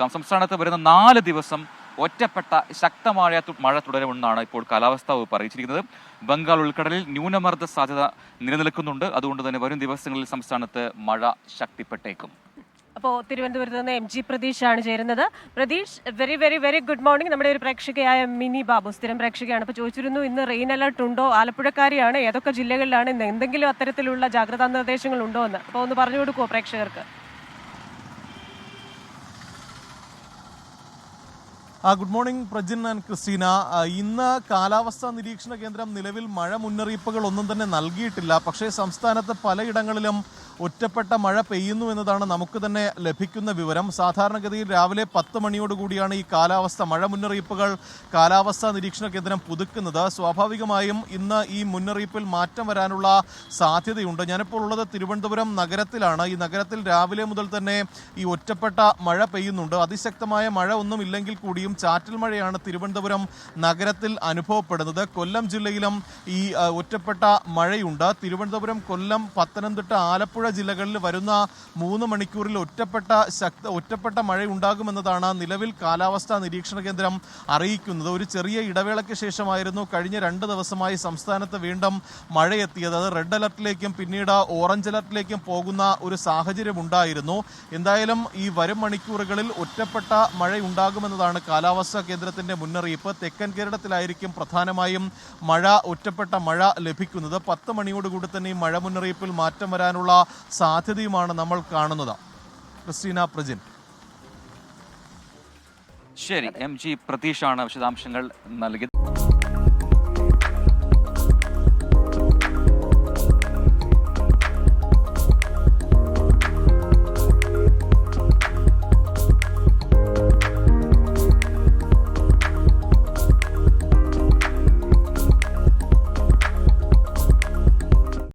സംസ്ഥാനത്ത് വരുന്ന 4 ദിവസം ഒറ്റപ്പെട്ട ശക്തമായ മഴ തുടരുമെന്നാണ് ഇപ്പോൾ കാലാവസ്ഥാ വകുപ്പ് അറിയിച്ചിരിക്കുന്നത്. ബംഗാൾ ഉൾക്കടലിൽ ന്യൂനമർദ്ദ സാധ്യത നിലനിൽക്കുന്നുണ്ട്. അതുകൊണ്ട് തന്നെ വരും ദിവസങ്ങളിൽ സംസ്ഥാനത്ത് മഴ ശക്തിപ്പെട്ടേക്കും. അപ്പോൾ തിരുവനന്തപുരത്ത് നിന്ന് MG പ്രതീഷാണ് ചേരുന്നത്. Pratheesh, very very very good morning. നമ്മുടെ ഒരു പ്രേക്ഷകയായ മിനി ബാബു സ്ഥിരം പ്രേക്ഷകയാണ്. അപ്പോൾ ചോദിച്ചിരുന്നു, ഇന്ന് റെയിൻ അലർട്ട് ഉണ്ടോ? ആലപ്പുഴക്കാരിയാണ്. ഏതൊക്കെ ജില്ലകളിലാണ് ഇന്ന് എന്തെങ്കിലും അത്തരത്തിലുള്ള ജാഗ്രതാ നിർദ്ദേശങ്ങൾ ഉണ്ടോ എന്ന് അപ്പോൾ ഒന്ന് പറഞ്ഞു കൊടുക്കുമോ പ്രേക്ഷകർക്ക്? Good morning Prajin and Christina. ഇന്ന് കാലാവസ്ഥാ നിരീക്ഷണ കേന്ദ്രം നിലവിൽ മഴ മുന്നറിയിപ്പുകൾ ഒന്നും തന്നെ നൽകിയിട്ടില്ല. പക്ഷേ സംസ്ഥാനത്ത് പലയിടങ്ങളിലും ഒറ്റപ്പെട്ട മഴ പെയ്യുന്നു എന്നതാണ് നമുക്ക് തന്നെ ലഭിക്കുന്ന വിവരം. സാധാരണഗതിയിൽ രാവിലെ 10 മണിയോടുകൂടിയാണ് ഈ മഴ മുന്നറിയിപ്പുകൾ കാലാവസ്ഥാ നിരീക്ഷണ കേന്ദ്രം പുതുക്കുന്നത്. സ്വാഭാവികമായും ഇന്ന് ഈ മുന്നറിയിപ്പിൽ മാറ്റം വരാനുള്ള സാധ്യതയുണ്ട്. ഞാനിപ്പോൾ ഉള്ളത് തിരുവനന്തപുരം നഗരത്തിലാണ്. ഈ നഗരത്തിൽ രാവിലെ മുതൽ തന്നെ ഈ ഒറ്റപ്പെട്ട മഴ പെയ്യുന്നുണ്ട്. അതിശക്തമായ മഴ ഒന്നും ഇല്ലെങ്കിൽ കൂടിയും ചാറ്റൽ മഴയാണ് തിരുവനന്തപുരം നഗരത്തിൽ അനുഭവപ്പെടുന്നത്. കൊല്ലം ജില്ലയിലും ഈ ഒറ്റപ്പെട്ട മഴയുണ്ട്. തിരുവനന്തപുരം, കൊല്ലം, പത്തനംതിട്ട, ആലപ്പുഴ ജില്ലകളിൽ വരുന്ന 3 മണിക്കൂറിൽ ഒറ്റപ്പെട്ട മഴയുണ്ടാകുമെന്നതാണ് നിലവിൽ കാലാവസ്ഥാ നിരീക്ഷണ കേന്ദ്രം അറിയിക്കുന്നത്. ഒരു ചെറിയ ഇടവേളയ്ക്ക് ശേഷമായിരുന്നു കഴിഞ്ഞ 2 ദിവസമായി സംസ്ഥാനത്ത് വീണ്ടും മഴയെത്തിയത്. അത് റെഡ് അലർട്ടിലേക്കും പിന്നീട് ഓറഞ്ച് അലർട്ടിലേക്കും പോകുന്ന ഒരു സാഹചര്യം ഉണ്ടായിരുന്നു. എന്തായാലും ഈ വരും മണിക്കൂറുകളിൽ ഒറ്റപ്പെട്ട മഴയുണ്ടാകുമെന്നതാണ് കാലാവസ്ഥാ കേന്ദ്രത്തിന്റെ മുന്നറിയിപ്പ്. തെക്കൻ കേരളത്തിലായിരിക്കും പ്രധാനമായും ഒറ്റപ്പെട്ട മഴ ലഭിക്കുന്നത്. 10 മണിയോടുകൂടി തന്നെ ഈ മഴ മുന്നറിയിപ്പിൽ മാറ്റം വരാനുള്ള സാധ്യതയുമാണ് നമ്മൾ കാണുന്നത്. ക്രിസ്റ്റീന, പ്രജിൻ. ശരി, MG പ്രതീഷാണ് വിശദാംശങ്ങൾ നൽകിയത്.